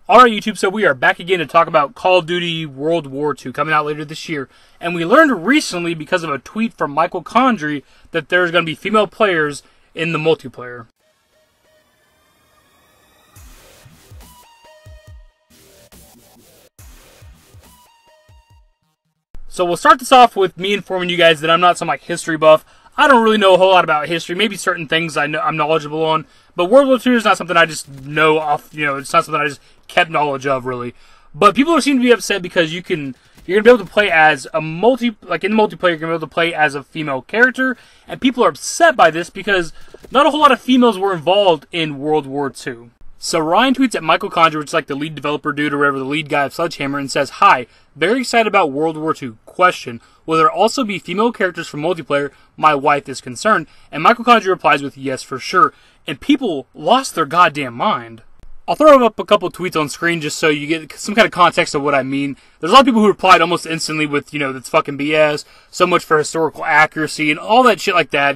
Alright YouTube, so we are back again to talk about Call of Duty World War II coming out later this year. And we learned recently, because of a tweet from Michael Condrey, that there's going to be female players in the multiplayer. So we'll start this off with me informing you guys that I'm not some history buff. I don't really know a whole lot about history. Maybe certain things I'm knowledgeable on. But World War II is not something I just know off, it's not something I just kept knowledge of, really. But people seem to be upset because you're going to be able to play as a in the multiplayer, you're going to be able to play as a female character. And people are upset by this because not a whole lot of females were involved in World War II. So Ryan tweets at Michael Condrey, which is the lead developer dude or whatever, the lead guy of Sledgehammer, and says, "Hi, very excited about World War II. Question, will there also be female characters for multiplayer? My wife is concerned." And Michael Condrey replies with, "Yes, for sure." And people lost their goddamn mind. I'll throw up a couple tweets on screen just so you get some kind of context of what I mean. There's a lot of people who replied almost instantly with, that's fucking BS, so much for historical accuracy, and all that shit like that,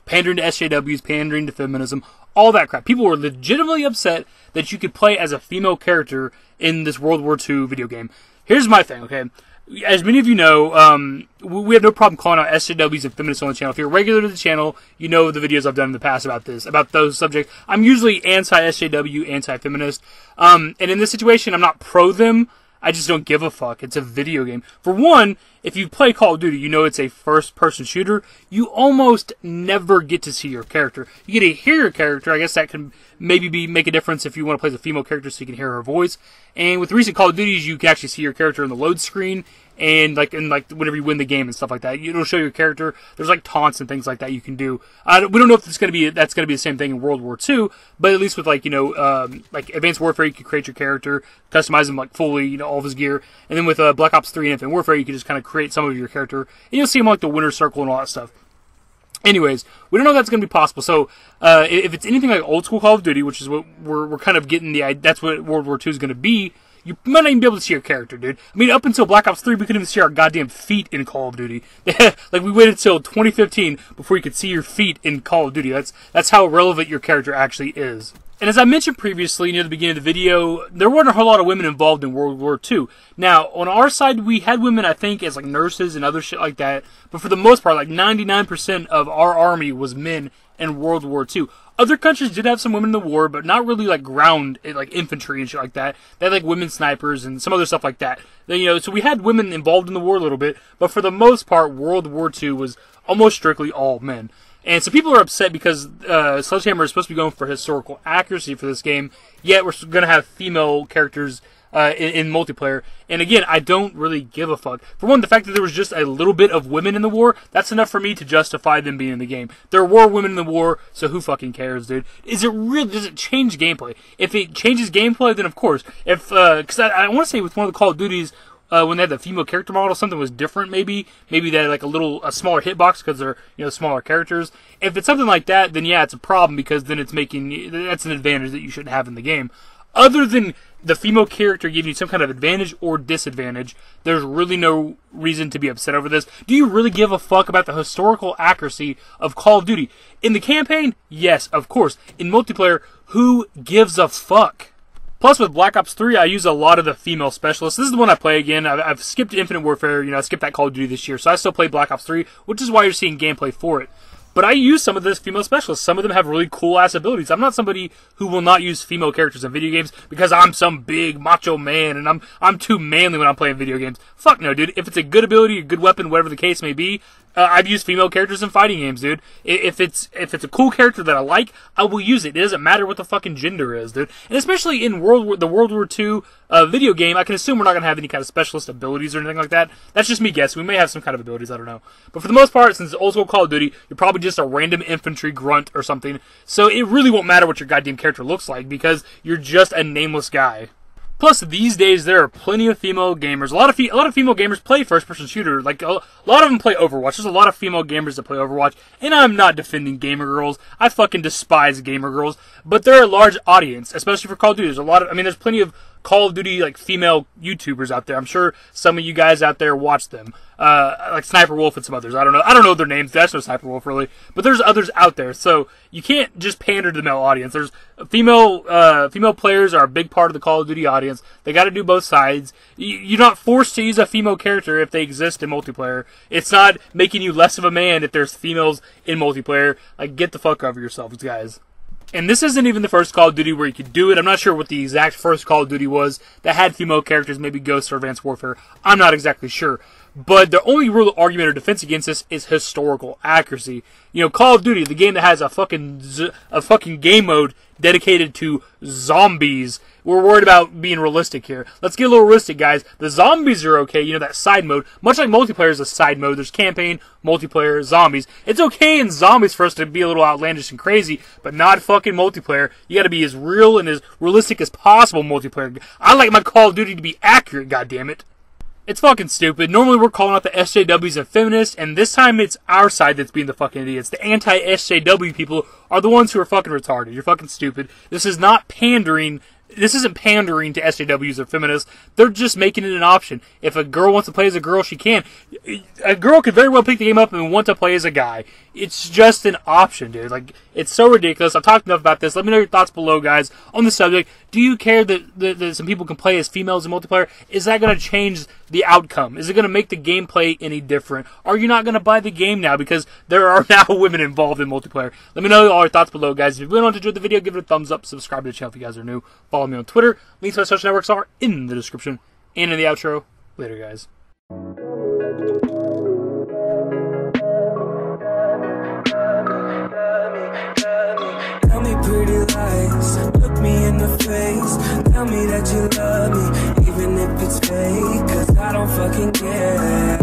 pandering to SJWs, pandering to feminism, all that crap. People were legitimately upset that you could play as a female character in this World War II video game. Here's my thing, okay? As many of you know, we have no problem calling out SJWs and feminists on the channel. If you're regular to the channel, you know the videos I've done in the past about those subjects. I'm usually anti-SJW, anti-feminist. And in this situation, I'm not pro them. I just don't give a fuck. It's a video game. For one, if you play Call of Duty, you know it's a first-person shooter. You almost never get to see your character. You get to hear your character. I guess that can maybe make a difference if you want to play as a female character so you can hear her voice. And with recent Call of Duties, you can actually see your character in the load screen. And whenever you win the game and stuff like that, it'll show your character. There's taunts and things like that you can do. We don't know if that's gonna be the same thing in World War II, but at least with Advanced Warfare, you can create your character, customize him fully, all of his gear. And then with Black Ops 3 and Infinite Warfare, you can just kind of create some of your character, and you'll see him the winner circle and all that stuff. Anyways, we don't know if that's going to be possible. So, if it's anything like old school Call of Duty, which is what we're kind of getting that's what World War II is going to be, you might not even be able to see your character, dude. I mean, up until Black Ops 3, we couldn't even see our goddamn feet in Call of Duty. We waited until 2015 before you could see your feet in Call of Duty. That's how relevant your character actually is. And as I mentioned previously near the beginning of the video, there weren't a whole lot of women involved in World War II. Now, on our side, we had women, I think, as nurses and other shit like that. But for the most part, 99% of our army was men in World War II. Other countries did have some women in the war, but not really ground, infantry and shit like that. They had women snipers and some other stuff like that. So we had women involved in the war a little bit, but for the most part, World War II was almost strictly all men. And so people are upset because Sledgehammer is supposed to be going for historical accuracy for this game, yet we're going to have female characters in multiplayer. And again, I don't really give a fuck. For one, the fact that there was just a little bit of women in the war, that's enough for me to justify them being in the game. There were women in the war, so who fucking cares, dude? Does it change gameplay? If it changes gameplay, then of course. Because I want to say with one of the Call of Duties, when they had the female character model, something was different maybe. Maybe they had a smaller hitbox because they're, smaller characters. If it's something like that, then yeah, it's a problem because then that's an advantage that you shouldn't have in the game. Other than the female character giving you some kind of advantage or disadvantage, there's really no reason to be upset over this. Do you really give a fuck about the historical accuracy of Call of Duty? In the campaign, yes, of course. In multiplayer, who gives a fuck? Plus, with Black Ops 3, I use a lot of the female specialists. This is the one I play again. I've skipped Infinite Warfare. I skipped that Call of Duty this year, so I still play Black Ops 3, which is why you're seeing gameplay for it. But I use some of this female specialists. Some of them have really cool-ass abilities. I'm not somebody who will not use female characters in video games because I'm some big macho man and I'm too manly when I'm playing video games. Fuck no, dude. If it's a good ability, a good weapon, whatever the case may be, I've used female characters in fighting games, dude. If it's a cool character that I like, I will use it. It doesn't matter what the fucking gender is, dude. And especially in the World War II video game, I can assume we're not going to have any kind of specialist abilities or anything like that. That's just me guessing. We may have some kind of abilities, I don't know. But for the most part, since it's old school Call of Duty, you're probably just a random infantry grunt or something. So it really won't matter what your goddamn character looks like because you're just a nameless guy. Plus, these days, there are plenty of female gamers. A lot of female gamers play first-person shooter. A lot of them play Overwatch. There's a lot of female gamers that play Overwatch. And I'm not defending gamer girls. I fucking despise gamer girls. But they're a large audience, especially for Call of Duty. There's plenty of Call of Duty like female YouTubers out there. I'm sure some of you guys out there watch them. Like Sniper Wolf and some others. I don't know their names. That's no Sniper Wolf really, but there's others out there. So you can't just pander to the male audience. There's female players are a big part of the Call of Duty audience. They got to do both sides. You're not forced to use a female character if they exist in multiplayer. It's not making you less of a man if there's females in multiplayer. Like, get the fuck over yourselves, guys. And this isn't even the first Call of Duty where you could do it. I'm not sure what the exact first Call of Duty was that had female characters, maybe Ghost or Advanced Warfare. I'm not exactly sure. But the only real argument or defense against this is historical accuracy. You know, Call of Duty, the game that has a fucking game mode dedicated to zombies. We're worried about being realistic here. Let's get a little realistic, guys. The zombies are okay, you know, that side mode. Much like multiplayer is a side mode. There's campaign, multiplayer, zombies. It's okay in zombies for us to be a little outlandish and crazy, but not fucking multiplayer. You gotta be as real and as realistic as possible in multiplayer. I like my Call of Duty to be accurate, goddammit. It's fucking stupid. Normally we're calling out the SJWs and feminists, and this time it's our side that's being the fucking idiots. The anti-SJW people are the ones who are fucking retarded. You're fucking stupid. This is not pandering. This isn't pandering to SJWs or feminists. They're just making it an option. If a girl wants to play as a girl, she can. A girl could very well pick the game up and want to play as a guy. It's just an option, dude. Like, it's so ridiculous. I've talked enough about this. Let me know your thoughts below, guys, on the subject. Do you care that some people can play as females in multiplayer? Is that going to change the outcome? Is it going to make the gameplay any different? Are you not going to buy the game now because there are now women involved in multiplayer? Let me know all your thoughts below, guys. If you really want to enjoy the video, give it a thumbs up. Subscribe to the channel if you guys are new. Follow me on Twitter. Links to my social networks are in the description and in the outro. Later, guys. Tell me pretty lies, look me in the face. Tell me that you love me, even if it's fake, 'cause I don't fucking care.